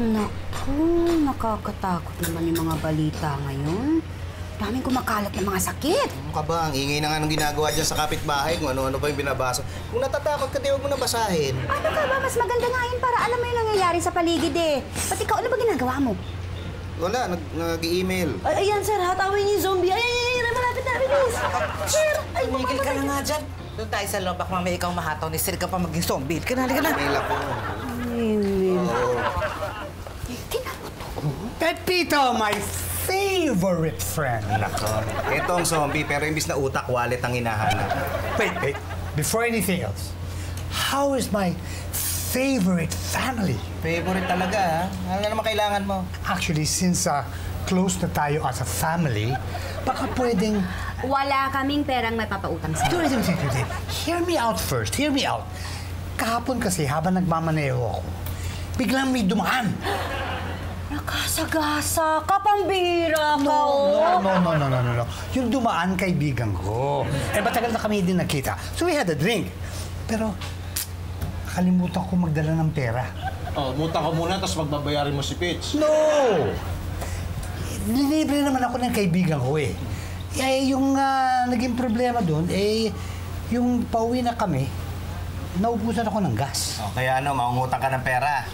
Naku, nakakatakot naman yung mga balita ngayon. Daming kumakalat ng mga sakit. Ano ka ba? Ang ingay na nga nung ginagawa dyan sa kapitbahay kung ano-ano pa yung binabasa. Kung natatakot ka, di huwag mo na basahin. Ano ka ba? Mas maganda nga yun para alam mo yung nangyayari sa paligid eh. Ba't ikaw, ano ba ginagawa mo? Wala, nag-email. Ayan, sir, hatawin niyo yung zombie. Ay, malapit na, bilis. Sir, ay, tumigil ka na nga dyan. Doon tayo sa loob. Baka mamaya ikaw mahataw ni Sir ka pa maging zombie. Halika na, halika na. Mail ako. Pepito, my favorite friend. Nako. Ito ang zombie, pero imbis na utak, wallet ang hinahanap. Wait. Before anything else, how is my favorite family? Favorite talaga, ha? Ano na naman kailangan mo? Actually, since close na tayo as a family, baka pwedeng... Wala kaming perang may papautang sa'yo. Hear me out first. Hear me out. Kahapon kasi, habang nagmamaneho ako, biglang may dumaan. Nakasagasa ka, pambira ka, No. Yung dumaan, kaibigan ko. Matagal na kami din nakita. So we had a drink. Pero, nakalimutan ko magdala ng pera. Oh, muta ka muna, tapos magbabayarin mo si Pitch. No! Nilibre naman ako ng kaibigan ko eh. Yung naging problema doon, yung pauwi na kami, naubusan ako ng gas. O, kaya ano, maungutang ka ng pera.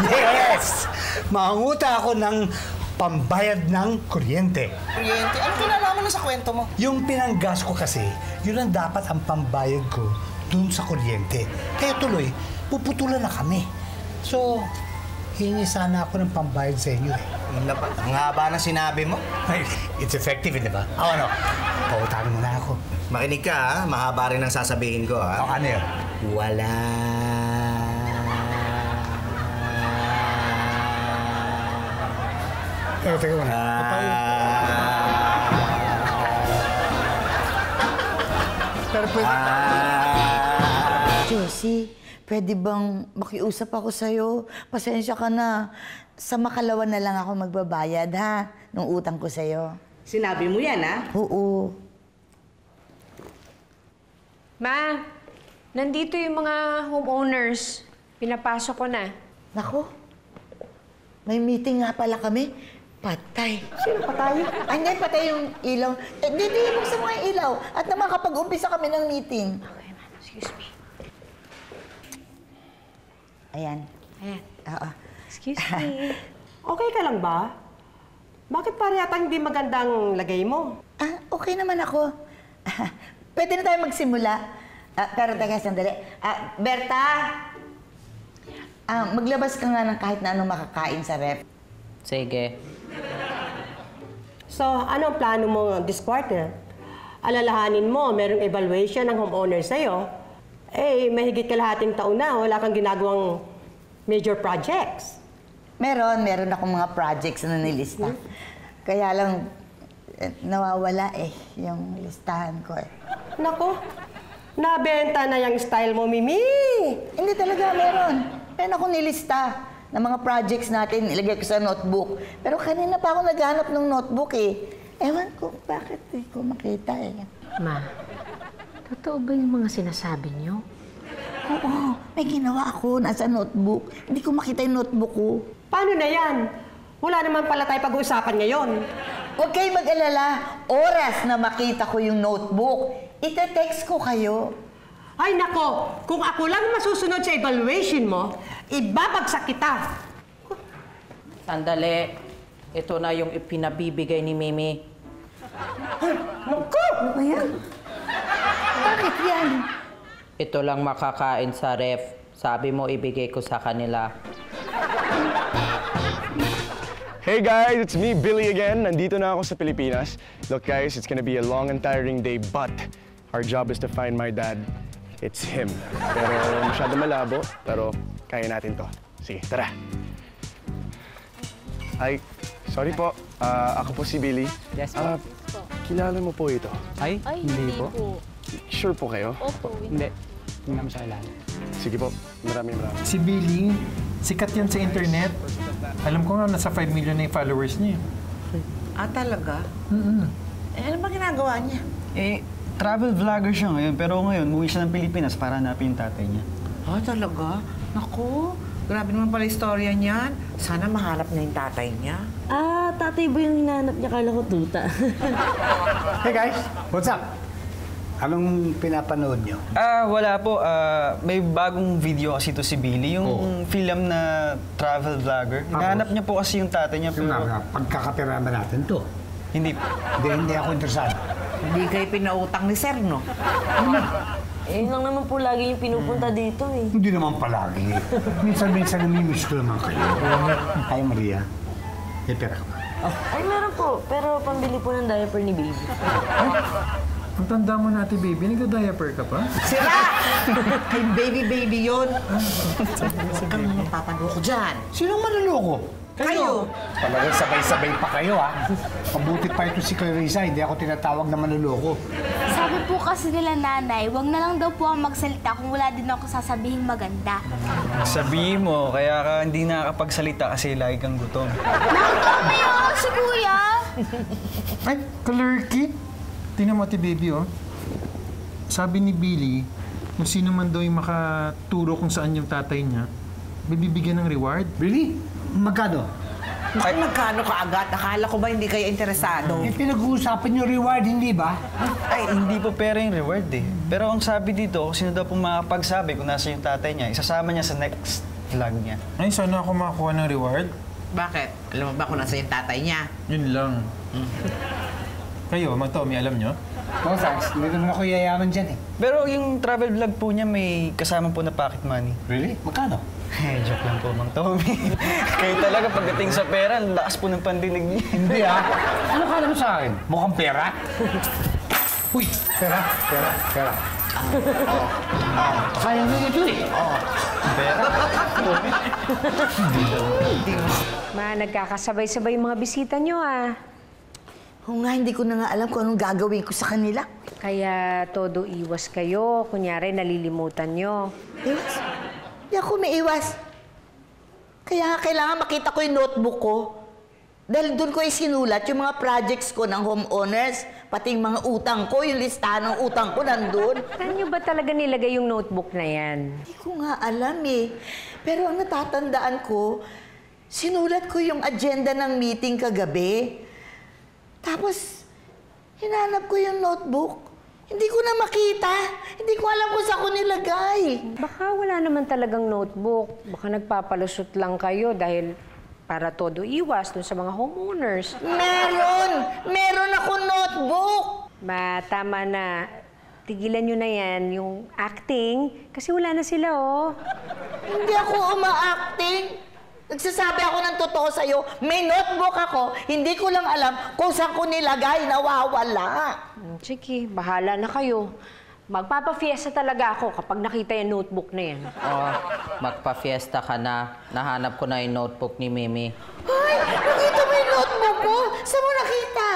Yes! Maungutang ako ng pambayad ng kuryente. Kuryente? Ano kinalaman na sa kwento mo? Yung pinanggas ko kasi, yun ang dapat ang pambayad ko dun sa kuryente. Kaya tuloy, puputulan na kami. So, hingi sana ako ng pambayad sa inyo eh. Ang haba na sinabi mo. Ay, it's effective, di ba? Ano? Pautangin mo na ako. Makinig ka, ha? Mahaba rin ang sasabihin ko, ha? Ano yun? Wala. Teka muna. Pero pwede... Josie, pwede bang makiusap ako sa'yo? Pasensya ka na. Sa makalawan na lang ako magbabayad, ha? Nung utang ko sa'yo. Sinabi mo yan, ha? Oo. Ma, nandito yung mga homeowners. Pinapasok ko na. Naku, may meeting nga pala kami. Patay. Sino patay? Ay, hindi, patay yung ilaw. Dito yung buksan mo yung ilaw. At naman kapag umpisa kami ng meeting. Okay, ma. Excuse me. Ayan. Oo. Excuse me. Okay ka lang ba? Bakit pare yata hindi magandang lagay mo? Okay naman ako. Pwede na tayo magsimula. Pero taga sandali. Berta! Maglabas ka nga ng kahit na anong makakain sa ref. Sige. So, ano ang plano mo this quarter? Alalahanin mo, merong evaluation ng homeowner sa'yo. Mahigit kalahating taon na, wala kang ginagawang major projects. Meron akong mga projects na nilista. Kaya lang, nawawala yung listahan ko Nako, nabenta na yung style mo, Mimi! Hindi talaga, meron akong nilista ng mga projects natin, ilagay ko sa notebook. Pero kanina pa ako naghanap ng notebook Ewan ko, bakit ko makita Ma, totoo ba yung mga sinasabi niyo? Oo, may ginawa ako, nasa notebook. Hindi ko makita yung notebook ko. Paano na yan? Wala naman pala tayo pag-uusapan ngayon. Huwag kayo mag-alala. Oras na makita ko yung notebook, ite-text ko kayo. Ay nako, kung ako lang masusunod sa evaluation mo, ibabagsak kita. Sandali. Ito na yung ipinabibigay ni Mimi. Naku! Ano ba yan? Bakit yan? Ito lang makakain sa ref. Sabi mo, ibigay ko sa kanila. Hey guys, it's me, Billy again. Nandito na ako sa Pilipinas. Look guys, it's gonna be a long and tiring day, but our job is to find my dad. It's him. Pero masyado malabo, pero kaya natin to. Sige, tara. Ay, sorry po. Ako po si Billy. Yes po. Kilala mo po ito? Ay, hindi po. Sure po kayo? Opo. Hindi. Hindi naman siya kilala. Sige po. Maraming. Si Billy, sikat yan sa internet. Alam ko nga, nasa 5 million na yung followers niya. Talaga? Ano ba ginagawa niya? Travel vlogger siya ngayon, pero ngayon, umuwi siya ng Pilipinas para hanapin yung tatay niya. Talaga? Naku, Grabe naman pala istorya niyan. Sana mahanap na yung tatay niya. Ah, tatay ba yung hinahanap niya? Kala ko tuta. Hey guys, what's up? Anong pinapanood nyo? Wala po. May bagong video kasi to si Billy, yung film na travel vlogger. Hinahanap niya po kasi yung tatay niya. Pero Pagkakapera ba natin to? hindi po. Hindi ako interesado. Hindi kayo pinautang ni Sir, no? Eh, yun lang naman po lagi yung pinupunta dito eh. Hindi naman palagi. Minsan-minsan namimiss ko naman kayo. Hi, Maria. May pera ka ba? Ay, meron po. Pero pambili po ng diaper ni baby. Ang tanda mo na, Ate Baby, nagda-diaper ka pa? Sira! Kay baby yun. Ang napapalo ko dyan. Sinong manloloko? Kayo! Talagang sabay-sabay pa kayo, ha? Mabuti pa ito si Clarissa, hindi ako tinatawag na manloloko. Sabi po kasi nila nanay, wag na lang daw po ang magsalita kung wala din ako sasabihing maganda. Sabihin mo, kaya ka hindi nakakapagsalita kasi lagi kang gutom. Nakakami ako si Kuya! Ay, Kalerky! Tingnan mo, Ate Baby, oh. Sabi ni Billy, kung sino man daw yung makaturo kung saan yung tatay niya, bibigyan ng reward. Really? Magkano? Ay, magkano ka agad? Akala ko ba hindi kayo interesado? Eh, pinag-uusapan yung reward, hindi ba? Ay, hindi po pera yung reward eh. Pero ang sabi dito, kung sino daw pong makapagsabi kung nasa yung tatay niya, isasama niya sa next vlog niya. Ay, sana ako makakuha ng reward. Bakit? Alam mo ba kung nasa yung tatay niya? Yun lang. Kayo, Mang Tommy, alam nyo? Oo, thanks. Hindi naman ako yayaman dyan, eh. Pero yung travel vlog po niya may kasama po na pocket money. Really? Magkano? Eh, joke lang po, Mang Tommy. Kayo talaga pagdating sa pera, ang lakas po ng pandinig niya. Hindi, ha? Ano kala mo sa akin? Mukhang pera? Uy, pera. Kaya mo ito, eh. Pera? Nagkakasabay-sabay yung mga bisita nyo, ah. Oo nga, hindi ko na nga alam kung anong gagawin ko sa kanila. Kaya todo iwas kayo. Kunyari, nalilimutan nyo. Iwas? Hindi ako may iwas. Kaya nga kailangan makita ko yung notebook ko. Dahil doon ko isinulat yung mga projects ko ng homeowners, pati yung mga utang ko, yung listahan ng utang ko nandun. Saan nyo ba talaga nilagay yung notebook na yan? Hindi ko nga alam eh. Pero ang natatandaan ko, sinulat ko yung agenda ng meeting kagabi. Tapos, hinanap ko yung notebook. Hindi ko na makita. Hindi ko alam kung saan ko nilagay. Baka wala naman talagang notebook. Baka nagpapalusot lang kayo dahil para todo iwas dun sa mga homeowners. Meron! Meron ako notebook! Tama na. Tigilan nyo na yan, yung acting. Kasi wala na sila, oh. Hindi ako uma-acting. Nagsasabi ako ng totoo sa'yo. May notebook ako. Hindi ko lang alam kung saan ko nilagay. Nawawala. Sige, bahala na kayo. Magpapafiesta talaga ako kapag nakita yung notebook na yan. Oh, magpa-fiesta ka na. Nahanap ko na yung notebook ni Mimi. Ay! Nakita mo yung notebook ko? Saan mo nakita?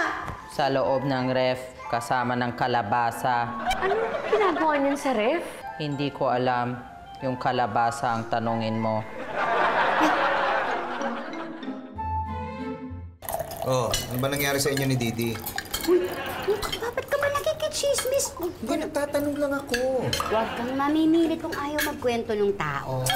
Sa loob ng ref, kasama ng kalabasa. Ano ginagawa niyan sa ref? Hindi ko alam. Yung kalabasa ang tanungin mo. Oh, ano ba nangyari sa inyo ni Didi? Uy, bakit ka ba nakikichismis? Hindi, nagtatanong lang ako. Huwag kang mamimilit kung ayaw magkwento ng tao.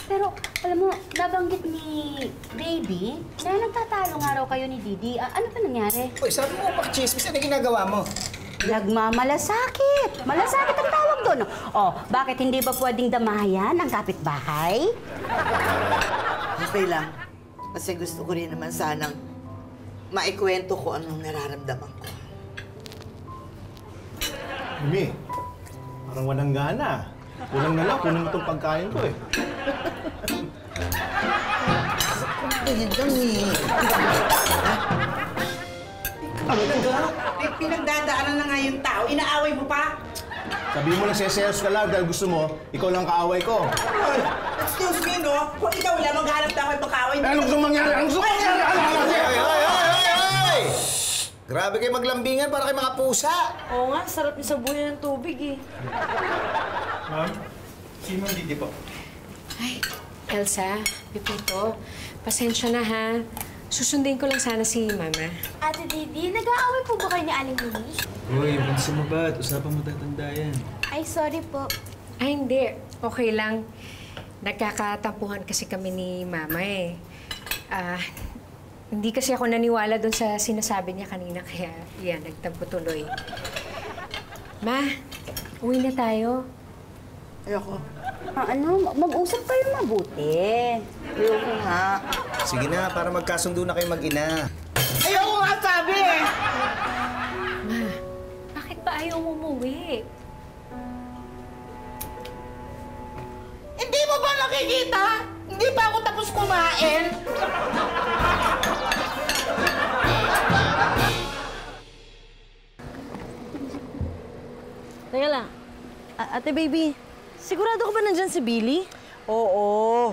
Pero, alam mo, nabanggit ni Baby na nagtatalo nga raw kayo ni Didi. Ano ba nangyari? Uy, sabi mo, pakichismis, ano ginagawa mo? Nagmamalasakit. Malasakit ang tawag doon. Oh, bakit hindi ba pwedeng damayan ang kapitbahay? Okay lang. Kasi gusto ko rin naman sanang maikwento ko anong nararamdaman ko. Mimi, parang walang gana. Kulang na lang, kunin itong pagkain ko eh. Ayun lang eh. Ano ka? Pinagdadaanan na nga yung tao. Inaaway mo pa? Sabihin mo nagseselos ka lang dahil gusto mo, ikaw lang kaaway ko. Ay, excuse me, no? Kung ikaw lang, maghanap na ako yung pagkaway. Ano gusto mangyari? Ano gusto mangyari? Ay! Grabe kayo maglambingan para kayo mga pusa. Oo nga, sarap yung sabunin ng tubig eh. Ma'am, si Ma'am Didi po. Ay, Elsa, Pipito, pasensya na ha. Susundin ko lang sana si Mama. Ate Didi, nag-aaway po ba kayo ni Aling Mimi? Uy, bunso mo ba? Usapan mo tatanda yan. Ay, sorry po. Ay, hindi. Okay lang. Nagkakatampuhan kasi kami ni Mama eh. Hindi kasi ako naniwala doon sa sinasabi niya kanina, kaya yan, nagtampo tuloy. Ma, uwi na tayo. Ayoko. Mag-usap kayo mabuti. Ayoko nga. Sige na, para magkasundo na kayo mag-ina. Ayoko nga sabi eh! Ma, bakit ba ayaw mo umuwi? Hindi mo ba nakikita? Hindi pa ako tapos kumain? Teka lang. Ate baby, sigurado ka ba nandyan si Billy? Oo.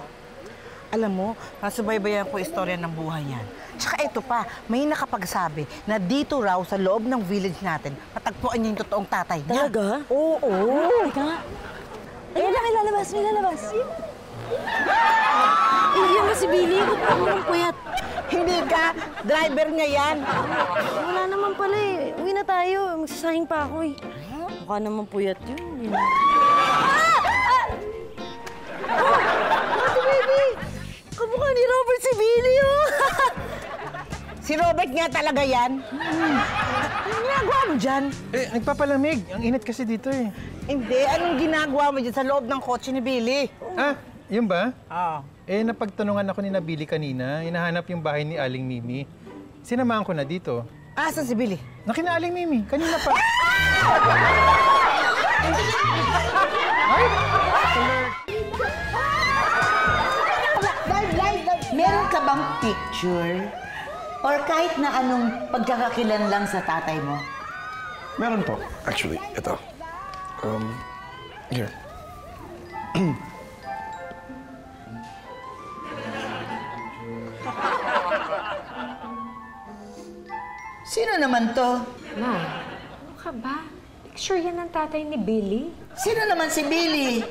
Alam mo, nasubaybayan ko istorya ng buhay yan. Tsaka ito pa, may nakapagsabi na dito raw sa loob ng village natin, matagpuan niya yung totoong tatay niya. Talaga? Oo. Teka nga. Ayun lang, ilalabas, may lalabas. Yun ba si Billy? Ba't mo puyat? Hindi ka, driver niya yan. Wala naman pala eh. Uwi na tayo. Magsasahing pa ako eh. Mukha naman puyat yun. Ate baby! Kamukha ni Robert si Billy oh! Si Robert nga talaga yan. Anong ginagawa mo dyan? Eh, nagpapalamig. Ang init kasi dito eh. Hindi, anong ginagawa mo dyan sa loob ng kotse ni Billy? Ah, yun ba? Oo. Eh, napagtanungan ako ni Nabili kanina. Hinahanap yung bahay ni Aling Mimi. Sinamahan ko na dito. Asan si Billy? Nakina Aling Mimi. Kanina pa. Meron ka bang picture? Or kahit na anong pagkakakilanlang sa tatay mo? Meron po. Actually, ito. Here. Sino naman to? Ma, ano ka ba? Picture yan ng tatay ni Billy. Sino naman si Billy?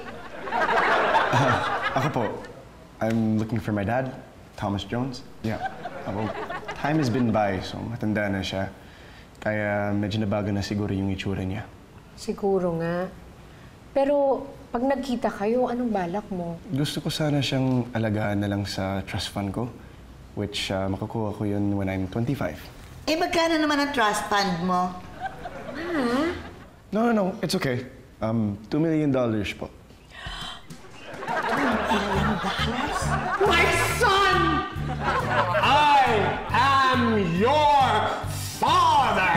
Ako po. I'm looking for my dad, Thomas Jones. Yeah. Well, time has been by, so matanda na siya. Kaya medyo nabago na siguro yung itsura niya. Siguro nga. Pero pag nagkita kayo, anong balak mo? Gusto ko sana siyang alagaan na lang sa trust fund ko, which makukuha ko yun when I'm 25. Eh, magkano naman ang trust fund mo? No, it's okay. $2 million po. My son! I am your father!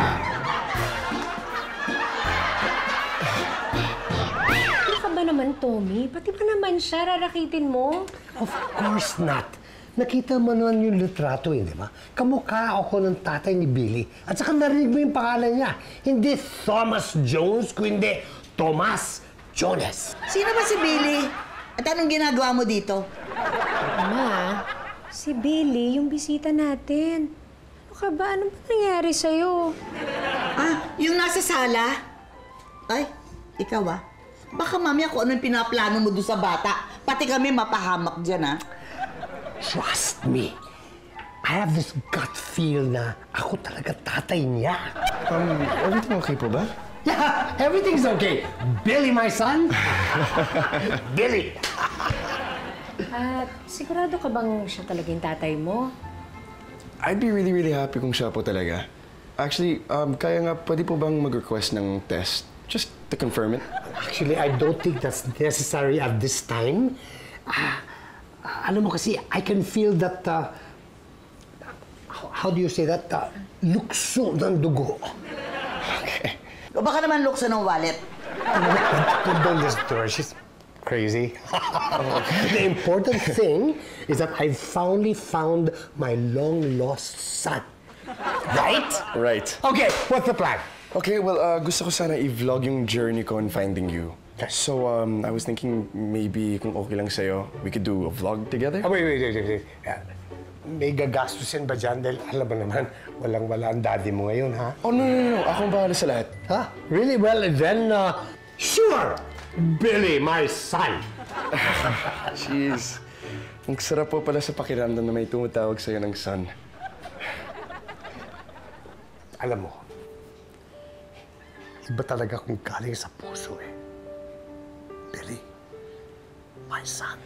Ano ka ba naman, Tommy? Pati ba naman siya rarakitin mo? Of course not. Nakita mo naman yung litrato di ba? Kamukha ako ng tatay ni Billy. At saka narinig mo yung pangalan niya. Hindi Thomas Jones, kundi Tomas Jones. Sino ba si Billy? At anong ginagawa mo dito? Ma, si Billy, yung bisita natin. Ano ka ba? Ano ba nangyari sa'yo? Ah, yung nasa sala? Ay, ikaw ah. Baka mamaya kung ano yung pinaplano mo doon sa bata, pati kami mapahamak dyan ah. Trust me. I have this gut feel na ako talaga tatay niya. Everything okay po ba? Yeah, everything's okay. Billy, my son. Billy. Sigurado ka bang siya talaga yung tatay mo? I'd be really, really happy kung siya po talaga. Actually, kaya nga pwede po bang mag-request ng test? Just to confirm it. Actually, I don't think that's necessary at this time. Alam mo kasi, I can feel that, how do you say that? Lukso ng dugo. Okay. O baka naman lukso ng wallet. Don't listen to her. She's crazy. The important thing is that I finally found my long-lost son. Right? Right. Okay, what's the plan? Okay, well, gusto ko sana i-vlog yung journey ko in finding you. So, I was thinking maybe kung okay lang sa'yo, we could do a vlog together? Wait. May gagastusin ba dyan? Dahil alam mo naman, walang-wala ang daddy mo ngayon, ha? Oh, no. Akong bahala sa lahat. Huh? Really? Well, then, sure! Billy, my son! Jeez. Ang sarap po pala sa pakiramdam na may tumatawag sa'yo ng son. Alam mo, iba talaga kung galing sa puso eh. Billy, my son.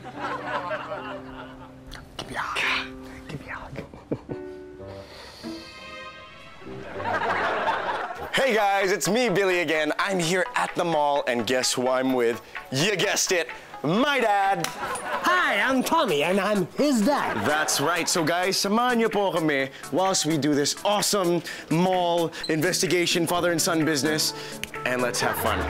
Give me a hug. Give me a hug. Hey guys, it's me, Billy again. I'm here at the mall, and guess who I'm with? You guessed it, my dad. Hi, I'm Tommy, and I'm his dad. That's right. So guys, samahan niyo po kami whilst we do this awesome mall investigation, father and son business, and let's have fun.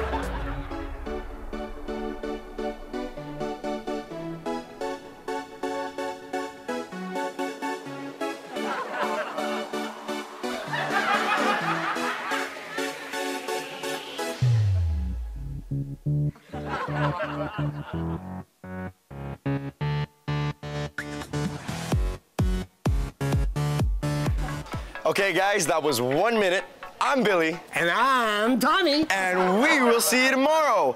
Okay, guys, that was 1 minute. I'm Billy. And I'm Tommy. And we will see you tomorrow.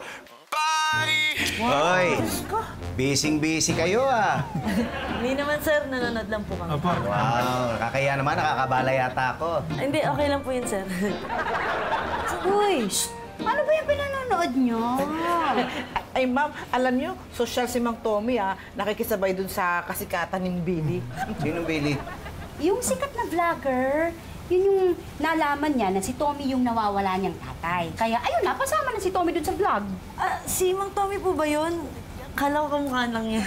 Bye! Hoy, busy kayo ah. Hindi naman, sir. Nanonood lang po kami. Wow, nakakaya naman, nakakabala yata ako. Hindi, okay lang po yun, sir. Uy, ano ba yung pinanonood nyo? Ay, ma'am, alam nyo, social si Mang Tommy, nakikisabay dun sa kasikatan ni Billy. Sinong Billy? Yung sikat na vlogger, yun yung nalaman niya na si Tommy yung nawawala niyang tatay. Kaya ayun na, pasama na si Tommy dun sa vlog. Si Mang Tommy po ba yun? Kala ko kamukha lang yan.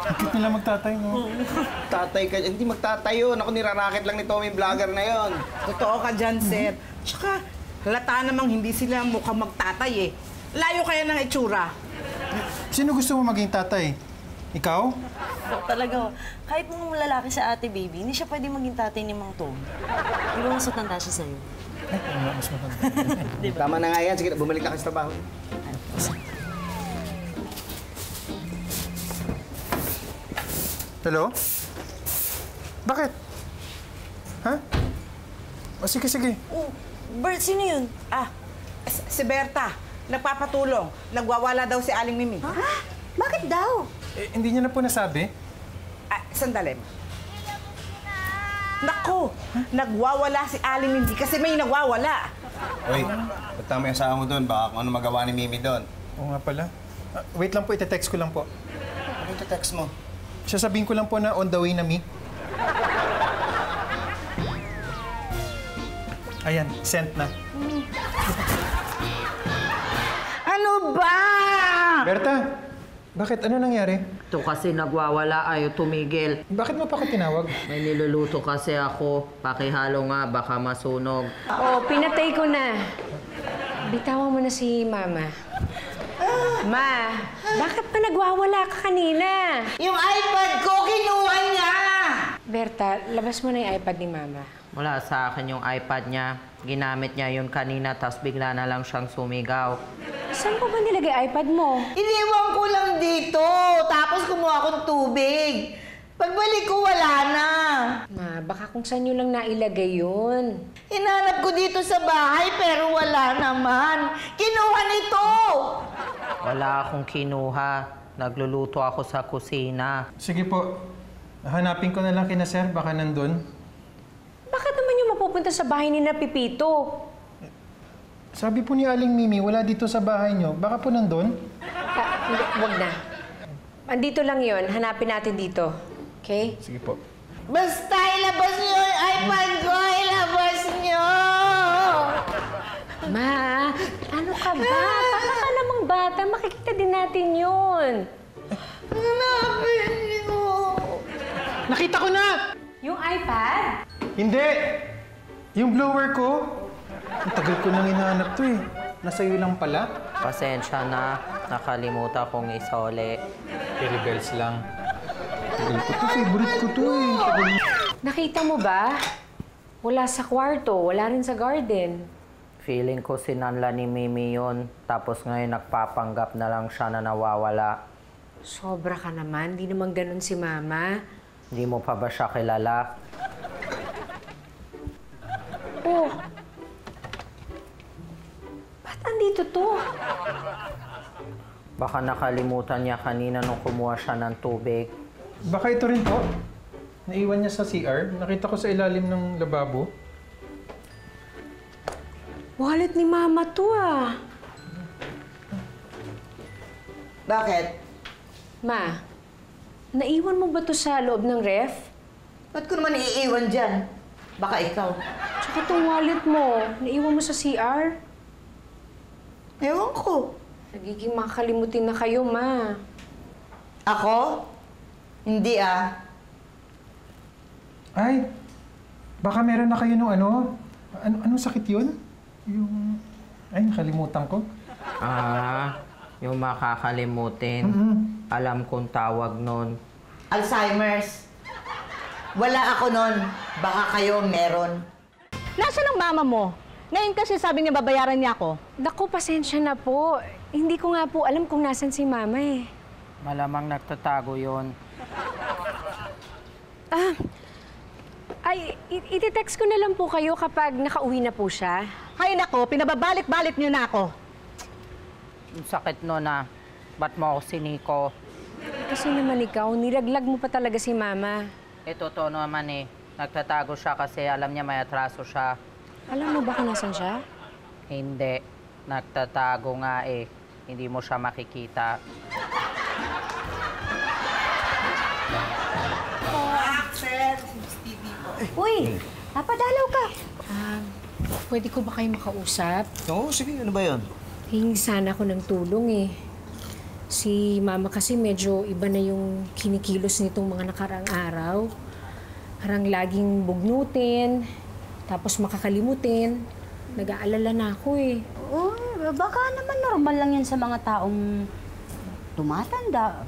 Bakit nila magtatay, no? Tatay ka, hindi magtatay yun. Ako nirarakit lang ni Tommy vlogger na yon. Totoo ka dyan, sir. Tsaka, halata namang hindi sila mukhang magtatay eh. Layo kaya ng itsura. Sino gusto mo maging tatay? Ikaw? Talaga, kahit mga lalaki sa ate baby, hindi siya pwede maging tatay ni Mang Tommy. Di ba mas matanda siya sa'yo? Ay, mas matanda. Diba? Tama na nga yan. Sige, bumalik na kayo sa trabaho. Hello? Bakit? Ha? O sige, sige. Oh, Bert, sino yun? Si Berta, nagpapatulong. Nagwawala daw si Aling Mimi. Ha? Bakit daw? Hindi niya na po nasabi? Sandali. Naku! Nagwawala si Aling Mimi kasi may nagwawala. Uy, pagtama yung asawa mo doon, baka kung ano magawa ni Mimi doon. Oo nga pala. Wait lang po, ite-text ko lang po. Ano yung text mo? Sasabihin ko lang po na on the way na, Mi. Ayan, sent na. Ano ba? Berta, bakit? Ano nangyari? Ito kasi nagwawala, ayaw tumigil. Bakit mo pa ako tinawag? May niluluto kasi ako. Pakihalo nga, baka masunog. Oh, pinatay ko na. Bitawan mo na si Mama. Ma, bakit pa nagwawala ka kanina? Yung iPad ko, kinuha niya! Berta, labas mo na yung iPad ni Mama. Wala sa akin yung iPad niya. Ginamit niya yun kanina, tapos bigla na lang siyang sumigaw. Saan ko ba nilagay iPad mo? Iniwan ko lang dito, tapos kumuha akong tubig. Pagbalik ko, wala na. Ma, baka kung saan nyo lang nailagay yun. Hinanap ko dito sa bahay, pero wala naman. Kinuha nito! Wala akong kinuha. Nagluluto ako sa kusina. Sige po. Hanapin ko na lang kina sir, baka nandun. Bakit naman yung mapupunta sa bahay ni na Pipito? Sabi po ni Aling Mimi, wala dito sa bahay niyo. Baka po nandun? Hindi, wag na. Andito lang yon, hanapin natin dito. Okay? Sige po. Basta ilabas niyo yung iPad ko, ilabas niyo! Ma, ano ka ba? Para ka namang bata, makikita din natin yun. Hanapin niyo! Nakita ko na! Yung iPad? Hindi! Yung blower ko. Ang tagal ko nang hinahanap to eh. Nasa iyo lang pala. Pasensya na. Nakalimutan kong isole. Carry bells lang. Tagal ko to, favorite ko to eh. Nakita mo ba? Wala sa kwarto, wala rin sa garden. Feeling ko sinanla ni Mimi yun. Tapos ngayon nagpapanggap na lang siya na nawawala. Sobra ka naman. Di naman ganun si Mama. Hindi mo pa ba siya kilala? Oh! Ba't andito to? Baka nakalimutan niya kanina nung kumuha siya ng tubig. Baka ito rin po. Naiwan niya sa CR. Nakita ko sa ilalim ng lababo. Wallet ni Mama to ah. Bakit? Ma, naiwan mo ba to sa loob ng ref? Ba't ko naman iiwan dyan? Baka ikaw. Tsaka tong wallet mo, naiwan mo sa CR? Ewan ko. Nagiging makakalimutin na kayo, Ma. Ako? Hindi Ay, baka meron na kayo nung ano? Anong sakit yun? Yung... Ay, nakalimutan ko. Yung makakalimutin. Alam kong tawag nun. Alzheimer's. Wala ako nun. Baka kayo meron. Nasaan ang mama mo? Ngayon kasi sabi niya babayaran niya ako. Naku, pasensya na po. Hindi ko nga po alam kung nasan si Mama eh. Malamang nagtatago yon. Iti-text ko na lang po kayo kapag nakauwi na po siya. Hay nako, pinababalik-balik niyo na ako. Ang sakit nun Ba't mo ako siniko? Kasi naman ikaw, nilaglag mo pa talaga si Mama. Totoo naman Nagtatago siya kasi alam niya may atraso siya. Alam mo ba kung nasan siya? Hindi. Nagtatago nga Hindi mo siya makikita. Uy, napadalaw ka. Pwede ko ba kayo makausap? Oo, sige. Ano ba yun? Hingi sana ako ng tulong Si Mama kasi medyo iba na yung kinikilos nitong mga nakaraang araw. Parang laging bugnutin, tapos makakalimutin. Nag-aalala na ako Uy, baka naman normal lang yan sa mga taong tumatanda.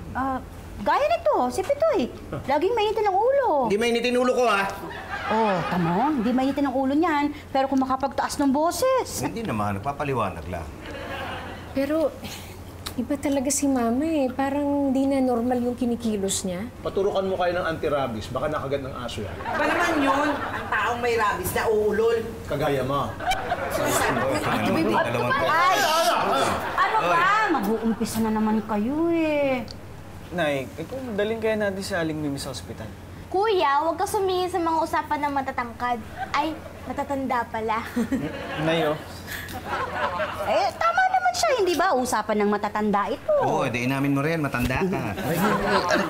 Gaya nito, si Pitoy. Laging mainitin ang ulo. Hindi mainitin ulo ko, Tamo, hindi mainitin ang ulo niyan. Pero kung makapagtaas ng boses. Hindi naman, nagpapaliwanag lang. Pero iba talaga si Mama Parang di na normal yung kinikilos niya. Paturukan mo kayo ng anti-rabies. Baka nakagat ng aso yan. Ba naman yun? Ang taong may rabies na uulol. Kagaya mo. Ay! Ano ba? Mag-uumpisa na naman kayo Nay, kung dalhin kaya natin si Aling Mimi sa ospital. Kuya, huwag ka sumingin sa mga usapan ng matatangkad. Ay, matatanda pala. Nay, Tama naman siya, hindi ba? Usapan ng matatanda ito. Oo, di inamin mo rin, matanda ka.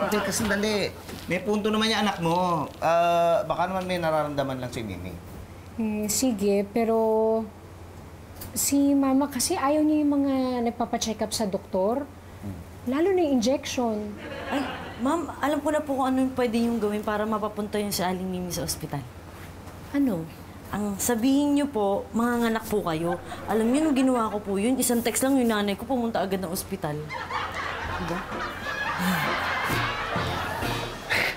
Teka, sandali. May punto naman yung anak mo. Baka naman may nararamdaman lang si Mimi. Sige, pero si Mama kasi ayaw niya yung mga nagpapacheck up sa doktor. Lalo na yung injection. Ay, ma'am, alam ko na po kung ano yung pwede yung gawin para mapapunta yung si Aling Mimi sa ospital. Ano? Ang sabihin niyo po, manganganak po kayo. Alam niyo, nung ginawa ko po yun, isang text lang yung nanay ko, pumunta agad ng ospital. Diba?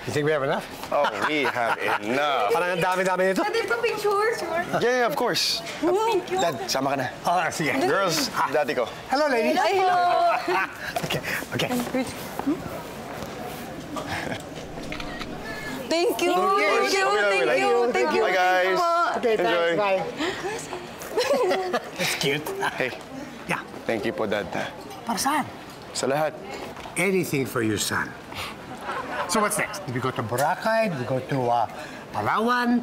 You think we have enough? Oh, we have enough. Parang ang dami-dami nito. Pwede pa picture? Sure. Yeah, of course. Thank you. Dad, sama ka na. Sige. Girls, daddy ko. Hello, ladies. Hello. Okay. Thank you. Thank you. Bye, guys. Okay, Enjoy. thanks. Bye. That's cute. Hey. Yeah. Thank you po, Dad. Para saan? Sa lahat. Anything for your son. So what's next? Do we go to Boracay? Do we go to Palawan?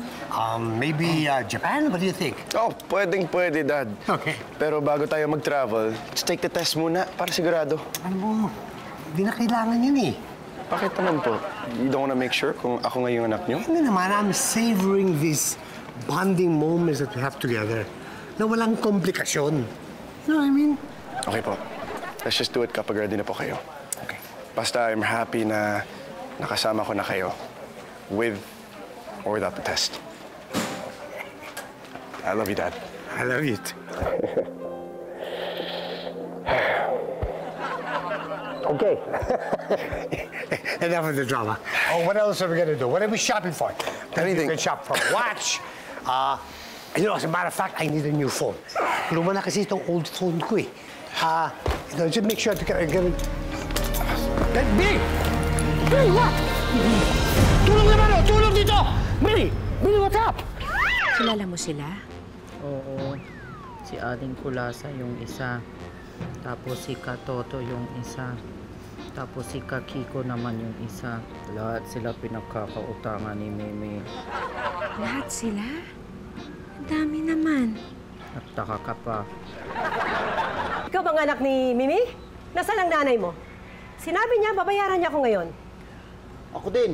Maybe Japan? What do you think? Oh, pwedeng-pwede, Dad. Okay. Pero bago tayo mag-travel, let's take the test muna para sigurado. Ano mo, hindi na kailangan yun Bakit naman po? You don't wanna make sure kung ako nga yung anak niyo? Hindi naman, I'm savoring these bonding moments that we have together na walang komplikasyon. You know what I mean? Okay po. Let's just do it kapag ready na po kayo. Okay. Basta I'm happy na nakasama ko na kayo with or without the test. I love you, Dad. I love you too. Okay. Enough of the drama. Oh, what else are we gonna do? What are we shopping for? Anything. You can shop for a watch. As a matter of fact, I need a new phone. Luma na kasi itong old phone ko just make sure to get it. Big! Hey, what? Tulong naman Tulong dito! Billy! Billy, what's up? Kilala mo sila? Oo. Si Aling Kulasa yung isa. Tapos si Katoto yung isa. Tapos si Kakiko naman yung isa. Lahat sila pinagkakautangan ni Mimi. Lahat sila? Ang dami naman. Nagtaka ka pa. Ikaw bang anak ni Mimi? Nasaan ang nanay mo? Sinabi niya, babayaran niya ako ngayon. Ako din.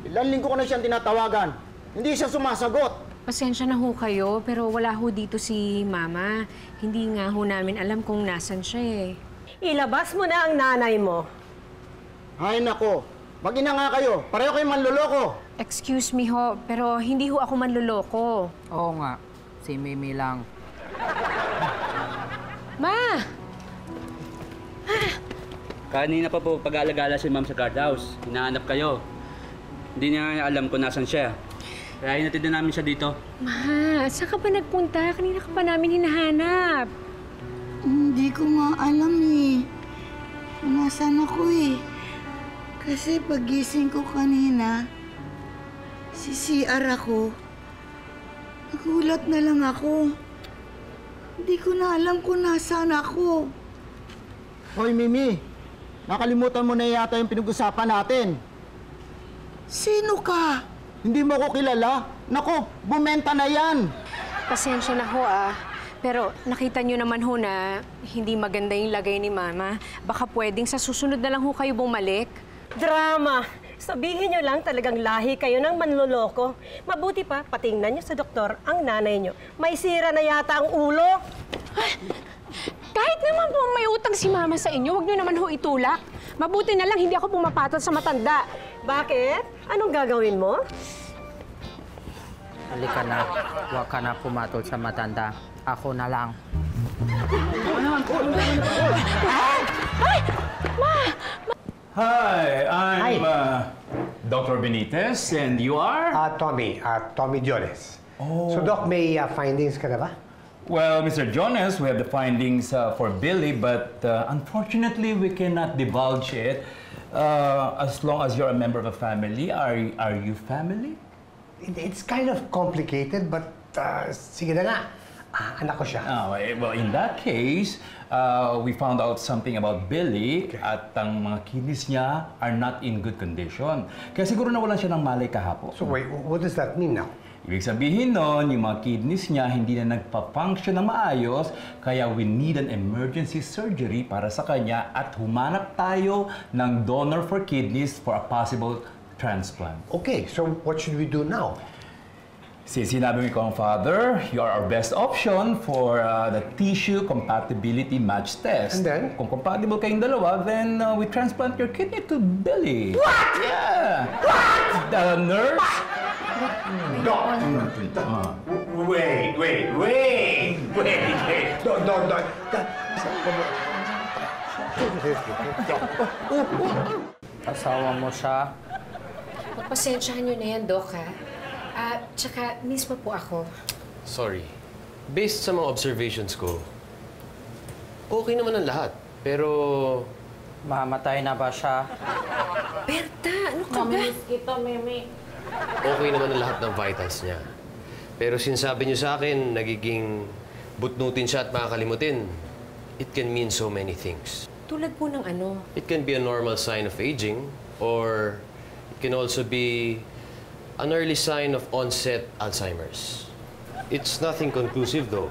Ilang linggo ko na siyang tinatawagan. Hindi siya sumasagot. Pasensya na ho kayo, pero wala ho dito si Mama. Hindi nga ho namin alam kung nasan siya eh. Ilabas mo na ang nanay mo. Ay nako, mag-ina nga kayo. Pareho kayong manloloko. Excuse me ho, pero hindi ho ako manloloko. Oo nga, si Mimi lang. Ma! Kanina pa po pag-alagala si Ma'am sa guardhouse. Hinahanap kayo. Hindi niya alam kung nasan siya. Kaya hinatid na namin siya dito. Ma, saan ka ba nagpunta? Kanina ka pa namin hinahanap. Hindi ko nga alam eh. Nasaan ako eh. Kasi pagising ko kanina, si CR ako. Nagulat na lang ako. Hindi ko na alam kung nasaan ako. Hoy, Mimi. Nakalimutan mo na yata yung pinag-usapan natin. Sino ka? Hindi mo ako kilala? Naku, bumenta na yan! Pasensya na ho pero nakita niyo naman ho na hindi maganda yung lagay ni Mama. Baka pwedeng sa susunod na lang ho kayo bumalik. Drama! Sabihin niyo lang talagang lahi kayo ng manloloko. Mabuti pa, patingnan niyo sa doktor ang nanay niyo. May sira na yata ang ulo. Kahit naman po may utang si Mama sa inyo, huwag niyo naman ho itulak. Mabuti na lang hindi ako pumapatol sa matanda. Bakit? Anong gagawin mo? Halika na, huwag ka na pumatol sa matanda. Ako na lang. Hi, I'm Dr. Benitez, and you are? Tommy Jones. So, Doc, may findings ka na ba? Well, Mr. Jones, we have the findings for Billy, but unfortunately, we cannot divulge it as long as you're a member of a family. Are you family? It's kind of complicated, but sige na nga. Anak ko siya. Well, in that case, we found out something about Billy at ang mga kidneys niya are not in good condition. Kaya siguro nawalan siya ng malay kahapon. So wait, what does that mean now? Ibig sabihin nun, yung mga kidneys niya hindi na nagpa-function ng maayos, kaya we need an emergency surgery para sa kanya at humanap tayo ng donor for kidneys for a possible transplant. Okay, so what should we do now? Since sinabi mo kong father, you are our best option for the tissue compatibility match test. And then? Kung compatible kayong dalawa, then we transplant your kidney to Billy. What? Yeah. What? The nurse? Doc! Wait. Doc. Asawa mo siya? Pagpasensyahan niyo na yan, Doc, ha? Tsaka, mismo po ako. Sorry. Based sa mga observations ko, okay naman ang lahat. Pero... Mamatay na ba siya? Berta, ano ka ba? Mamiss kita, Meme. Okay naman ang lahat ng vitals niya. Pero sinasabi niyo sa akin, nagiging butnutin siya at makakalimutin. It can mean so many things. Tulad po ng ano? It can be a normal sign of aging, or it can also be an early sign of onset Alzheimer's. It's nothing conclusive though.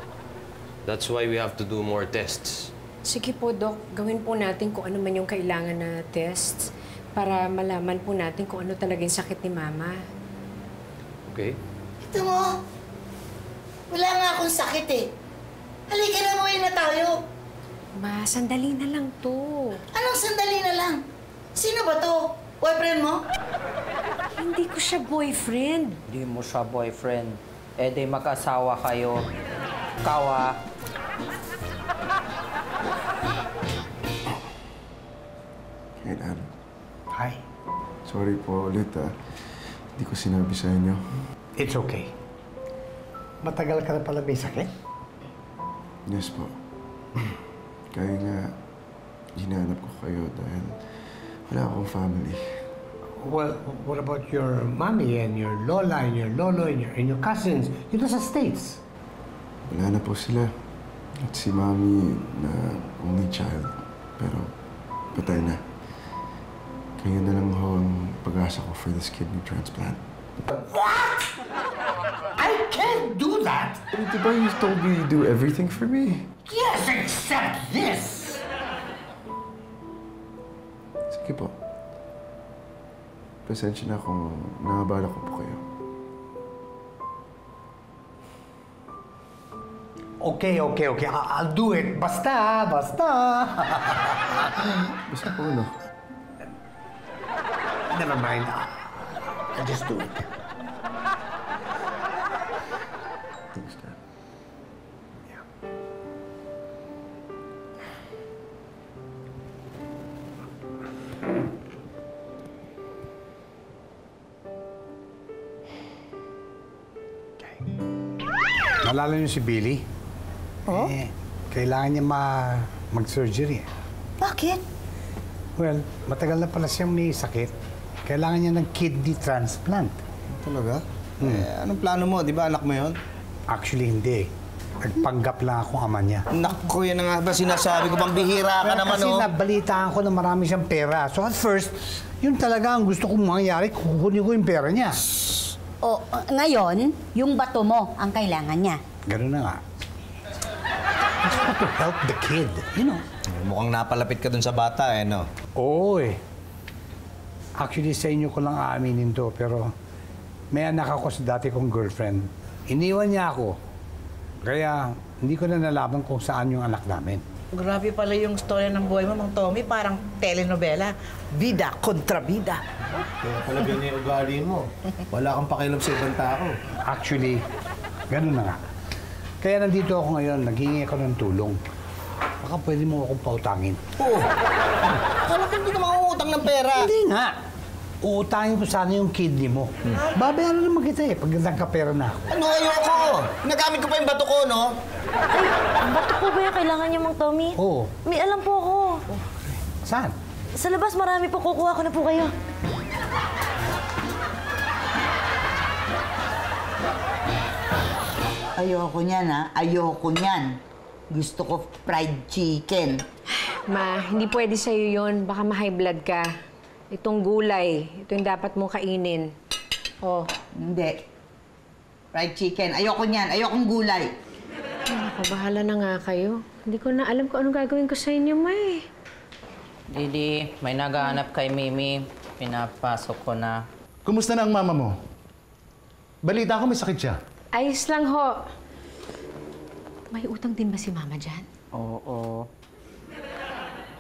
That's why we have to do more tests. Sige po, Doc. Gawin po natin kung ano man yung kailangan na tests para malaman po natin kung ano talaga yung sakit ni Mama. Okay. Ito mo, wala nga akong sakit eh. Halika na, umuwi na tayo. Ma, sandali na lang to. Anong sandali na lang? Sino ba to? Boyfriend mo? Hindi ko siya boyfriend. Hindi mo siya boyfriend. Eh di mag-asawa kayo. Kawa. Kailan? Hi. Sorry po ulit Hindi ko sinabi sa inyo. It's okay. Matagal ka na pala may sakit? Yes po. Kaya nga, hinahanap ko kayo dahil wala akong family. Well, what about your mommy and your lola and your lolo and your cousins? Dito sa States. Wala na po sila. At si mami na only child. Pero patay na. Kaya na lang ho ang pag-asa ko for this kidney transplant. What? I can't do that! Diba you told me you do everything for me? Yes, except this! Sige po. Pasensya na kung nakabala ko po kayo. Okay. I'll do it. Basta. Basta po, ano? Never mind. I'll just do it. Thanks, Dad. Naalala niyo si Billy? Oh? Kailangan niya mag-surgery. Bakit? Well, matagal na pala siyang may sakit. Kailangan niya ng kidney transplant. Talaga? Anong plano mo? Di ba anak mo yun? Actually, hindi. Nagpanggap lang akong ama niya. Naku, yan na nga ba sinasabi ko? Pambihira ka naman, Kasi oh. nabalitaan ko na marami siyang pera. So at first, yun talaga ang gusto kong mangyari, kukunin ko yung pera niya. O, ngayon, yung bato mo ang kailangan niya. Ganun na nga. Just want to help the kid, you know. Mukhang napalapit ka dun sa bata, eh, no? Oo, eh. Actually, sa inyo ko lang aaminin to, pero may anak ako sa dati kong girlfriend. Iniwan niya ako. Kaya hindi ko na nalaman kung saan yung anak namin. Grabe pala yung storya ng buhay mo, Mang Tommy. Parang telenovela. Bida kontra bida. Kaya pala ganyan yung ugali mo. Wala kang pakialam sa ibang tao. Actually, ganun na nga. Kaya nandito ako ngayon, naghingi ako ng tulong. Baka pwede mo akong pautangin. Oo. Kala ko hindi ka makautang ng pera. Hindi nga. Uutangin ko sana yung kidney mo. Babayaran naman kita eh, pag nagkapera na ako. Ano, ayoko? Nagamit ko pa yung bato ko, no? Ay, bato po ba yung kailangan niyo, Mang Tommy? Oo. May alam po ako. Saan? Sa labas, marami po. Kukuha ko na po kayo. Ayoko niyan, ha? Ayoko niyan. Gusto ko fried chicken. Ma, hindi pwede sa'yo yun. Baka ma-high blood ka. Itong gulay, ito yung dapat mong kainin. Oh. Hindi. Fried chicken. Ayoko niyan. Ayokong gulay. Nakabahala na nga kayo. Hindi ko na alam kung anong gagawin ko sa inyo, ma eh. Didi, may nagahanap kay Mimi. Pinapasok ko na. Kumusta na ang mama mo? Balita ko may sakit siya. Ayos lang ho. May utang din ba si Mama dyan? Oo.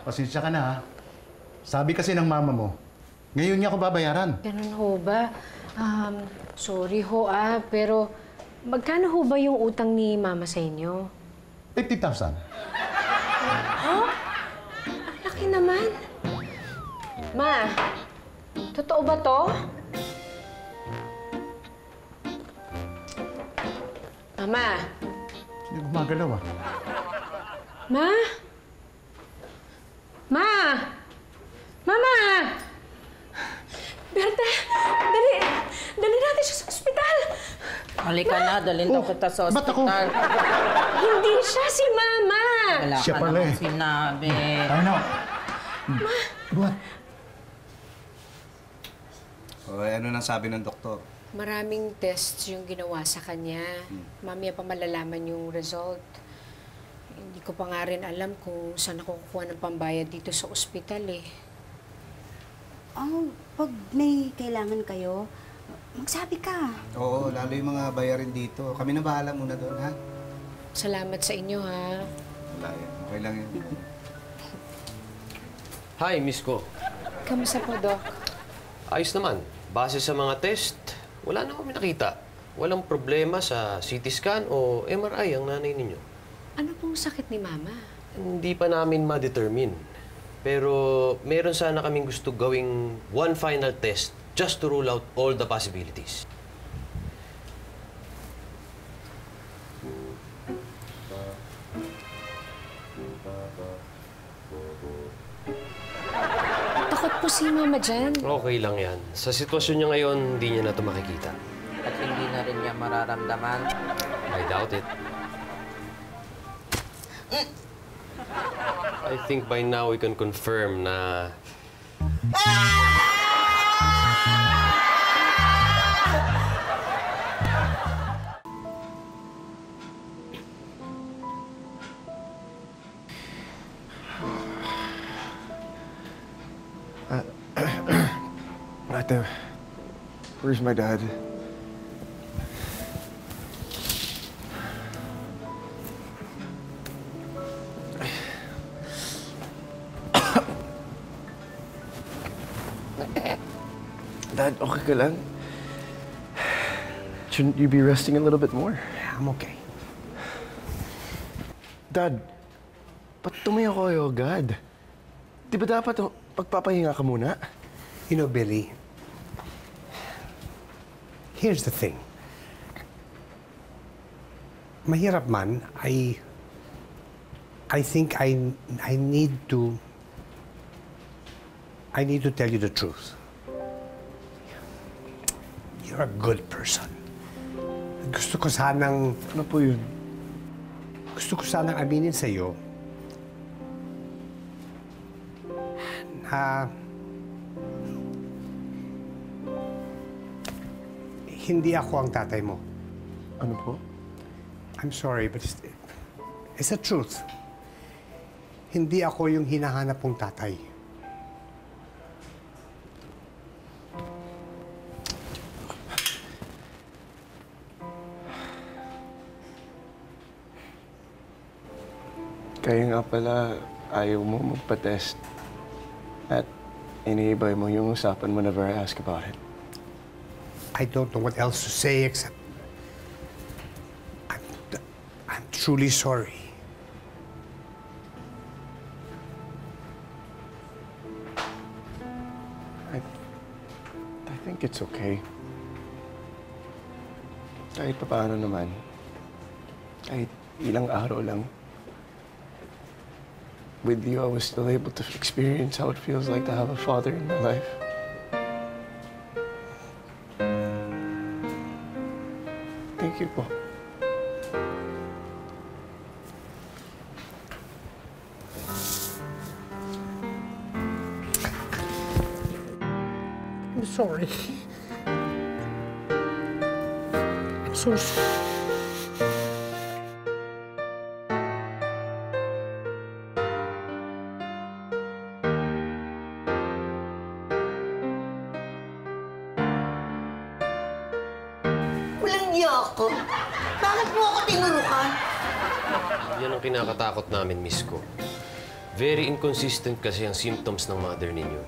Pasensya ka na, ha? Sabi kasi ng mama mo, ngayon niya ako babayaran. Ganun ho ba? Sorry ho pero magkano ho ba yung utang ni Mama sa inyo? 50,000. Oh? Ang laki naman. Ma, totoo ba to? Mama. Hindi gumagalaw, ah. Ma? Ma! Mama! Berta, dali natin siya sa ospital. Halika na, dalhin daw kita sa ospital. Hindi siya si Mama. Wala Siya ka pala naman eh. sinabi. Ano? Ma! What? O, ano nang sabi ng doktor? Maraming tests yung ginawa sa kanya. Mamaya pa malalaman yung result. Hindi ko pa nga rin alam kung saan ako kukuha ng pambayad dito sa ospital eh. Pag may kailangan kayo, magsabi ka. Oo, lalo yung mga bayarin dito. Kami na bahala muna doon, ha? Salamat sa inyo, ha? Wala yan. Okay lang yun. Hi, Miss Ko. Kamusta po, Doc? Ayos naman. Base sa mga test, wala na kami nakita. Walang problema sa CT scan o MRI ang nanay ninyo. Ano pong sakit ni Mama? Hindi pa namin ma-determine. Pero meron sana kaming gusto gawing one final test just to rule out all the possibilities. Takot po si Mama dyan. Okay lang yan. Sa sitwasyon niya ngayon, hindi niya na ito makikita. At hindi na rin niya mararamdaman. I doubt it. I think by now we can confirm na... Ate, where's my dad? Dad, okay ka lang? Shouldn't you be resting a little bit more? I'm okay. Dad, ba't tumayo kayo agad? Di ba dapat pagpapahinga ka muna? You know, Billy, here's the thing. Mahirap man, I think I need to tell you the truth. You're a good person. Gusto ko sanang... Ano po yun? Gusto ko sanang aminin sa'yo na hindi ako ang tatay mo. Ano po? I'm sorry, but it's the truth. Hindi ako yung hinahanap mong tatay. Kaya nga pala, ayaw mo magpa-test. At iniibay mo yung usapan whenever I ask about it. I don't know what else to say except I'm truly sorry. I think it's okay. Kahit papaano naman, kahit ilang araw lang, with you, I was still able to experience how it feels like to have a father in my life. Thank you po. I'm sorry. I'm so sorry. Walang niya ako. Bakit mo ako tinurukan? Yan ang kinakatakot namin, Miss ko. Very inconsistent kasi ang symptoms ng mother ninyo.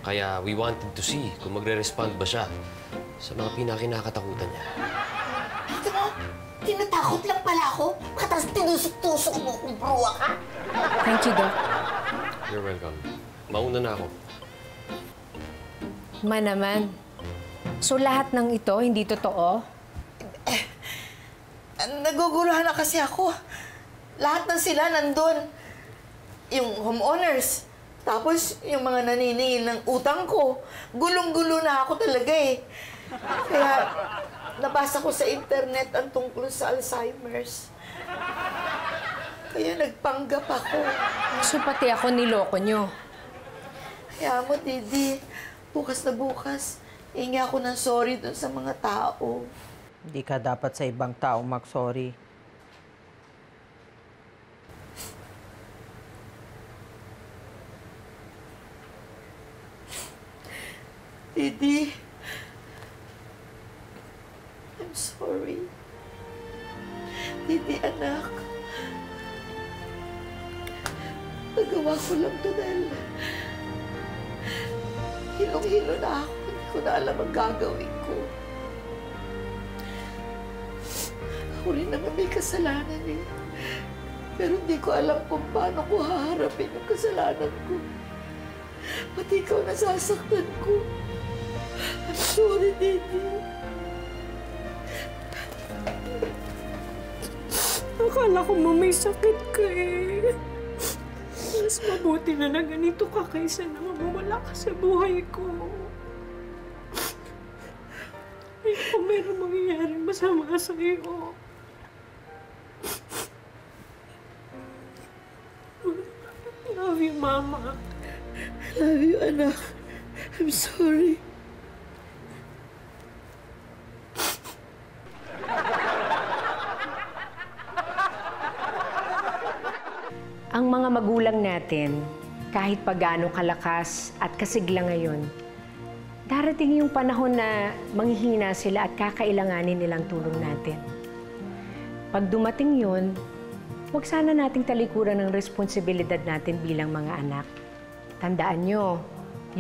Kaya we wanted to see kung magre-respond ba siya sa mga pinakinakatakutan niya. Ito mo, tinatakot lang pala ako. Tapos tinusok-tusok mo kung bruwa ka. Thank you, Doc. You're welcome. Mauna na ako. Naman. So lahat ng ito hindi totoo? Naguguluhan na kasi ako. Lahat ng sila nandun. Yung homeowners. Tapos yung mga naniningil ng utang ko. Gulong-gulo na ako talaga eh. Kaya nabasa ko sa internet ang tungkol sa Alzheimer's. Kaya nagpanggap ako. So pati ako niloko nyo? Kaya mo, Didi, bukas na bukas, hingi ako ng sorry dun sa mga tao. Hindi ka dapat sa ibang tao mag-sorry. Didi, I'm sorry. Didi, anak. Nagawa ko lang to dahil hilong-hilo na ako. Hindi ko na alam ang gagawin ko. Ako rin naman may kasalanan eh. Pero hindi ko alam kung paano ko haharapin yung kasalanan ko. Pati ikaw nasasaktan ko. I'm sorry, Didi. Akala ko may sakit ka eh. Mas mabuti na ganito ka kaysa na mawala ka sa buhay ko. Ay, kung meron mangyayaring masama sa iyo. Love you, Mama. Love you, anak. I'm sorry. Ang mga magulang natin, kahit pa gaano kalakas at kasigla ngayon, Darating yung panahon na manghihina sila at kakailanganin nilang tulong natin. Pag dumating yun, huwag sana nating talikuran ng responsibilidad natin bilang mga anak. Tandaan nyo,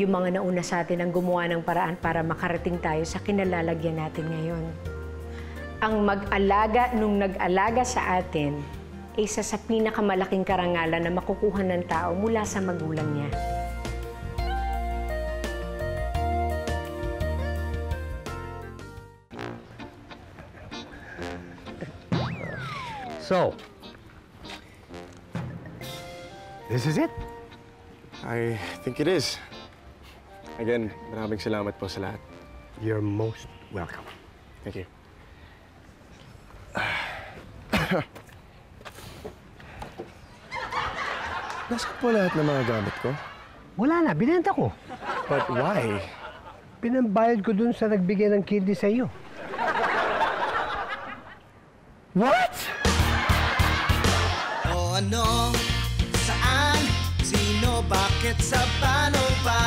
yung mga nauna sa atin ang gumawa ng paraan para makarating tayo sa kinalalagyan natin ngayon. Ang mag-alaga nung nag-alaga sa atin, isa sa pinakamalaking karangalan na makukuha ng tao mula sa magulang niya. So, this is it? I think it is. Again, maraming salamat po sa lahat. You're most welcome. Thank you. Nasaan po lahat ng mga gamit ko? Wala na, binenta ko. But why? Pinambayad ko dun sa nagbigay ng kidney sa iyo. What? O ano? Saan? Sino? Bakit? Sa paano ba?